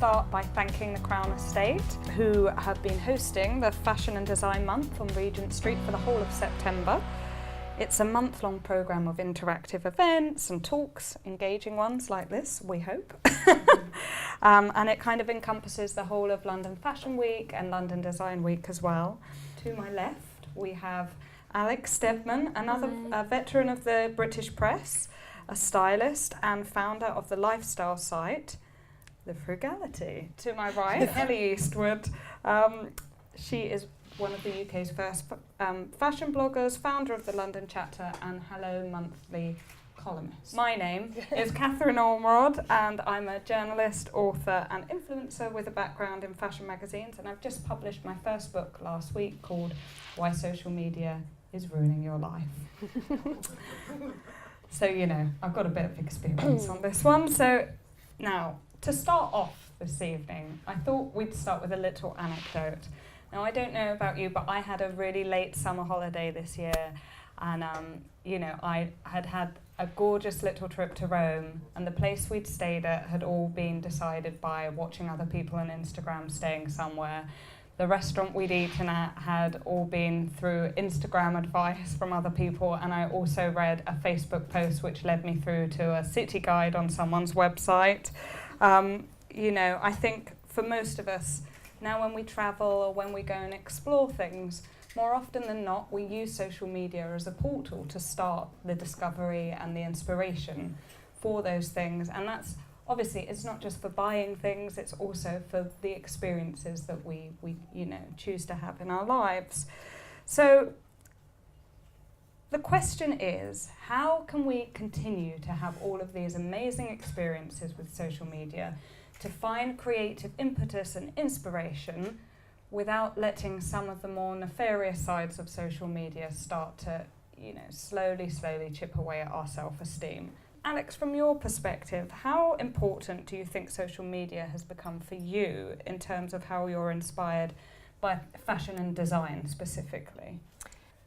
start by thanking the Crown Estate, who have been hosting the Fashion and Design Month on Regent Street for the whole of September. It's a month-long programme of interactive events and talks, engaging ones like this, we hope. And it kind of encompasses the whole of London Fashion Week and London Design Week as well. To my left, we have Alex Steadman, another veteran of the British press, a stylist and founder of the lifestyle site, The Frugality. To my right, Ellie Eastwood. She is one of the UK's first fashion bloggers, founder of the London Chapter and Hello Monthly columnist. My name is Catherine Ormerod, and I'm a journalist, author and influencer with a background in fashion magazines, and I've just published my first book last week called Why Social Media is Ruining Your Life. So, you know, I've got a bit of experience on this one. So now, to start off this evening, I thought we'd start with a little anecdote. Now, I don't know about you, but I had a really late summer holiday this year, and you know, I had a gorgeous little trip to Rome, and the place we'd stayed at had all been decided by watching other people on Instagram staying somewhere. The restaurant we'd eaten at had all been through Instagram advice from other people, and I also read a Facebook post which led me through to a city guide on someone's website. You know, I think for most of us, now when we travel or when we go and explore things, more often than not, we use social media as a portal to start the discovery and the inspiration for those things. And that's obviously, it's not just for buying things, it's also for the experiences that we you know, choose to have in our lives. So the question is, how can we continue to have all of these amazing experiences with social media to find creative impetus and inspiration without letting some of the more nefarious sides of social media start to, you know, slowly chip away at our self-esteem? Alex, from your perspective, how important do you think social media has become for you in terms of how you're inspired by fashion and design specifically?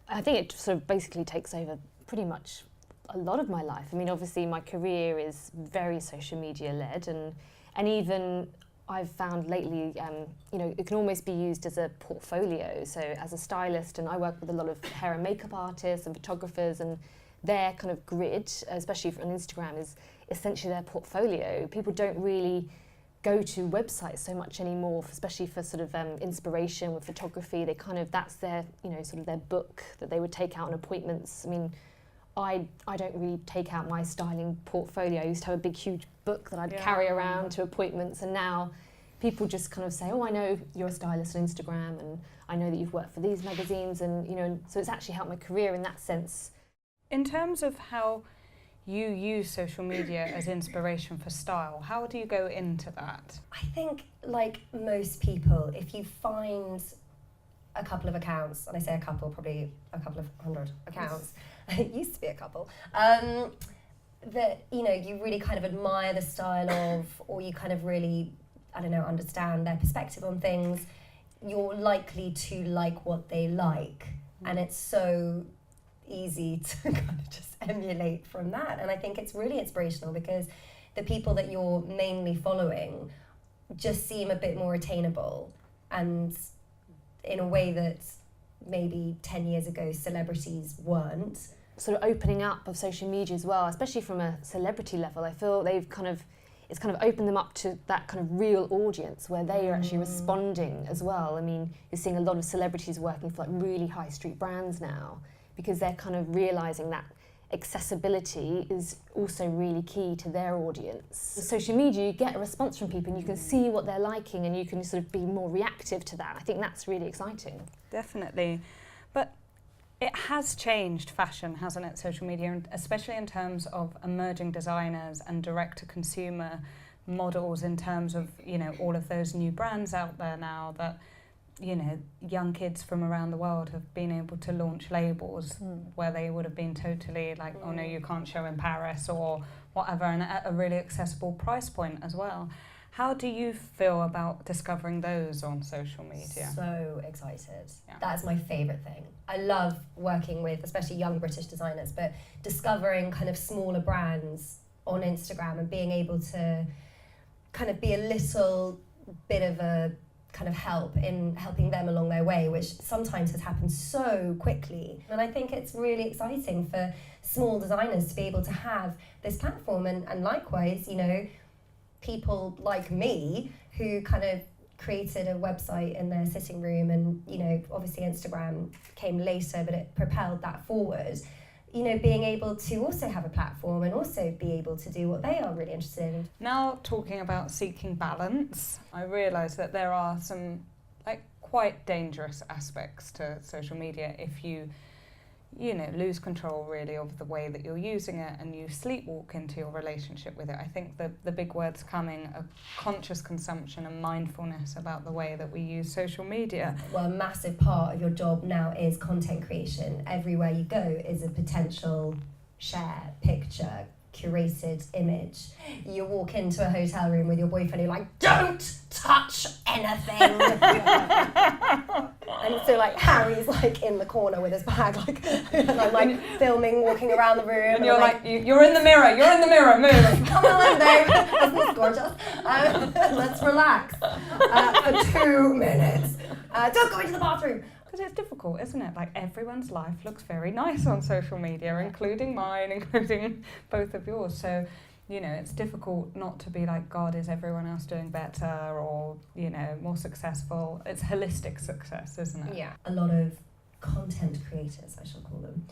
I think it sort of basically takes over pretty much a lot of my life. I mean, obviously my career is very social media led, and even I've found lately, you know, it can almost be used as a portfolio. So as a stylist, and I work with a lot of hair and makeup artists and photographers, and their kind of grid, especially on Instagram, is essentially their portfolio. People don't really go to websites so much anymore, especially for sort of inspiration with photography. They kind of, that's their, you know, sort of their book that they would take out on appointments. I mean, I don't really take out my styling portfolio. I used to have a big, huge book that I'd carry around to appointments, and now people just kind of say, oh, I know you're a stylist on Instagram, and I know that you've worked for these magazines, and, you know, so it's actually helped my career in that sense. In terms of how you use social media as inspiration for style, how do you go into that? I think, like most people, if you find a couple of accounts, and I say a couple, probably a couple of hundred accounts, it used to be a couple, that, you know, you really kind of admire the style of, or you kind of really, I don't know, understand their perspective on things, you're likely to like what they like. And it's so easy to kind of just emulate from that. And I think it's really inspirational because the people that you're mainly following just seem a bit more attainable, and in a way that maybe 10 years ago celebrities weren't. Sort of opening up of social media as well, especially from a celebrity level, I feel they've kind of, it's kind of opened them up to that kind of real audience where they are actually responding as well. I mean, you're seeing a lot of celebrities working for like really high street brands now, because they're kind of realising that accessibility is also really key to their audience. With social media, you get a response from people and you can see what they're liking, and you can sort of be more reactive to that. I think that's really exciting. Definitely. But it has changed fashion, hasn't it, social media, and especially in terms of emerging designers and direct-to-consumer models, in terms of, you know, all of those new brands out there now that, you know, young kids from around the world have been able to launch labels where they would have been totally like, oh no, you can't show in Paris or whatever, and at a really accessible price point as well. How do you feel about discovering those on social media? So excited. Yeah. That's my favourite thing. I love working with, especially young British designers, but discovering kind of smaller brands on Instagram and being able to kind of be a little bit of a kind of help in helping them along their way, which sometimes has happened so quickly. And I think it's really exciting for small designers to be able to have this platform, and likewise, you know, people like me who kind of created a website in their sitting room, and, you know, obviously Instagram came later, but it propelled that forward. You know, being able to also have a platform and also be able to do what they are really interested in. Now, talking about seeking balance, I realise that there are some quite dangerous aspects to social media if you lose control really of the way that you're using it, and you sleepwalk into your relationship with it. I think the big words coming are conscious consumption and mindfulness about the way that we use social media. Well, a massive part of your job now is content creation. Everywhere you go is a potential share, picture, curated image. You walk into a hotel room with your boyfriend, you're like, don't touch anything. And so like Harry's like in the corner with his bag, like, and I'm like filming, walking around the room. And you're like, you're in the mirror, move. Come on, babe, isn't this gorgeous? Let's relax for 2 minutes. Don't go into the bathroom. Because it's difficult, isn't it? Like, everyone's life looks very nice on social media, including mine, including both of yours. So, you know, it's difficult not to be like, God, is everyone else doing better or, you know, more successful? It's holistic success, isn't it? Yeah. A lot of content creators, I shall call them,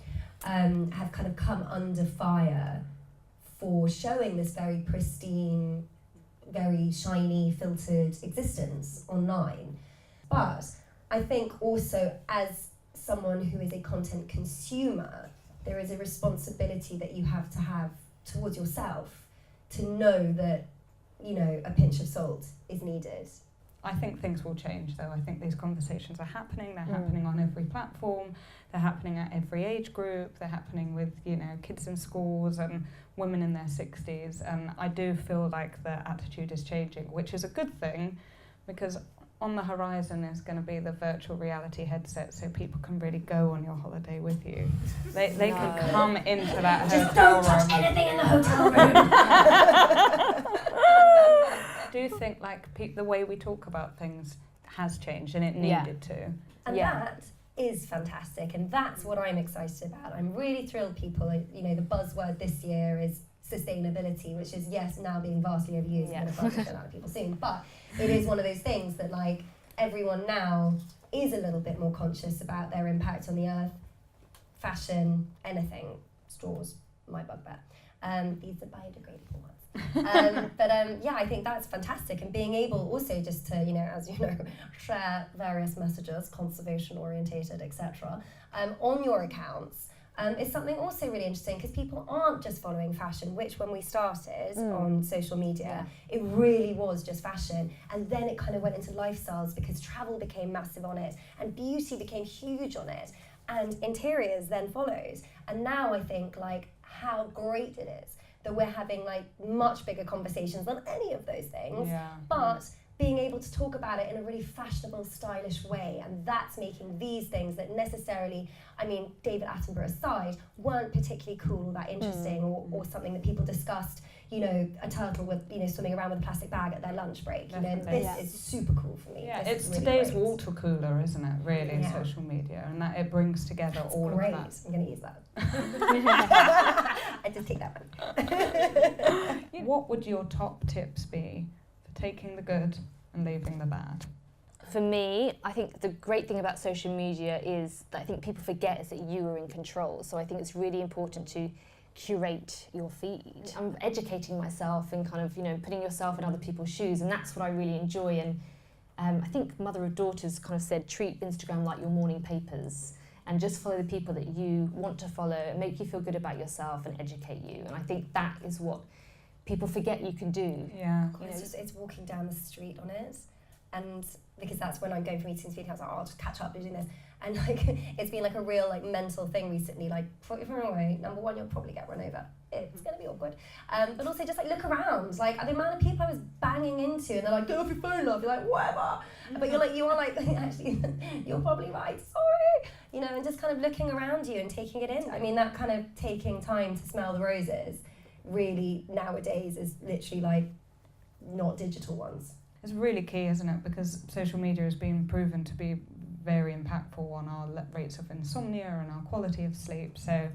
have kind of come under fire for showing this very pristine, very shiny, filtered existence online. But I think also, as someone who is a content consumer, there is a responsibility that you have towards yourself to know that, you know, a pinch of salt is needed. I think things will change, though. I think these conversations are happening. They're happening on every platform. They're happening at every age group. They're happening with, you know, kids in schools and women in their 60s. And I do feel like the attitude is changing, which is a good thing, because on the horizon is going to be the virtual reality headset, so people can really go on your holiday with you. They can come into that hotel room. Just don't touch anything in the hotel room. I do think like the way we talk about things has changed, and it needed to. And that is fantastic, and that's what I'm excited about. I'm really thrilled people, you know, the buzzword this year is sustainability, which is, yes, now being vastly overused. I'm going to find out of people soon, but it is one of those things that like everyone now is a little bit more conscious about their impact on the earth. Fashion, anything, straws, my bugbear. These are biodegradable ones. Yeah, I think that's fantastic, and being able also just to, you know, as you know, share various messages, conservation orientated, etc., on your accounts. Is something also really interesting, because people aren't just following fashion, which when we started on social media, it really was just fashion. And then it kind of went into lifestyles, because travel became massive on it and beauty became huge on it, and interiors then followed. And now I think like how great it is that we're having like much bigger conversations on any of those things, but being able to talk about it in a really fashionable, stylish way, and that's making these things that necessarily, I mean, David Attenborough aside, weren't particularly cool or that interesting, or something that people discussed, you know, a turtle with, you know, swimming around with a plastic bag at their lunch break. You know, this is super cool for me. Yeah, this it's really today's great water cooler, isn't it, really, social media, and that it brings together that's all great. of that. I'm going to use that. I just take that one. What would your top tips be for taking the good and leaving the bad? For me, I think the great thing about social media is that I think people forget is that you are in control. So I think it's really important to curate your feed. I'm educating myself and kind of, you know, putting yourself in other people's shoes, and that's what I really enjoy. And I think Mother of Daughters kind of said, treat Instagram like your morning papers, and just follow the people that you want to follow, make you feel good about yourself and educate you. And I think that is what people forget you can do. Yeah. You know, it's walking down the street on it, and because that's when I'm going for meetings, I was like, oh, I'll just catch up doing this. And like, it's been like a real like mental thing recently. Like, if you're away, number one, you'll probably get run over. It's gonna be awkward. But also just like look around. Like the amount of people I was banging into, and they're like, get off your phone, love. You're like, whatever. But you are like, actually, you're probably right. Sorry. You know, and just kind of looking around you and taking it in. I mean, that kind of taking time to smell the roses really nowadays is literally like not digital ones. is really key, isn't it? Because social media has been proven to be very impactful on our rates of insomnia and our quality of sleep. So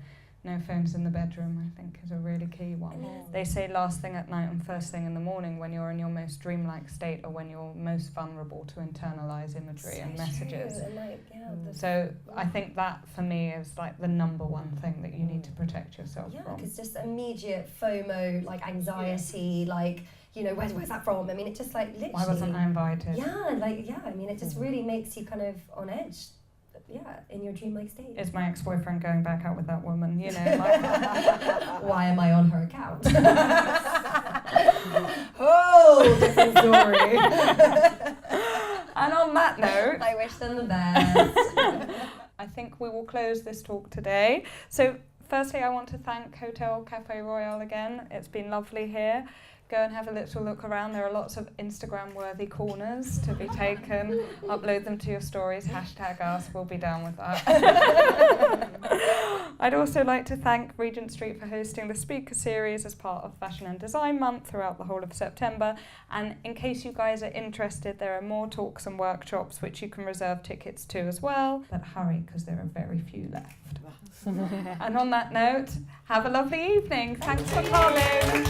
no phones in the bedroom, I think, is a really key one. They say last thing at night and first thing in the morning when you're in your most dreamlike state or when you're most vulnerable to internalise imagery and messages. And So I think that, for me, is like the number one thing that you need to protect yourself from. because just immediate FOMO, like anxiety, like, you know, where's that from? I mean, it just like literally... Why wasn't I invited? I mean, it just really makes you kind of on edge. In your dreamlike state. Is my ex-boyfriend going back out with that woman? You know, like... Why am I on her account? Oh, different story. And on that note... I wish them the best. I think we will close this talk today. So, firstly, I want to thank Hotel Café Royal again. It's been lovely here. Go and have a little look around. There are lots of Instagram-worthy corners to be taken. Upload them to your stories. #us. We'll be down with that. I'd also like to thank Regent Street for hosting the speaker series as part of Fashion and Design Month throughout the whole of September. And in case you guys are interested, there are more talks and workshops which you can reserve tickets to as well. But hurry, because there are very few left. And on that note, have a lovely evening. Thanks for coming.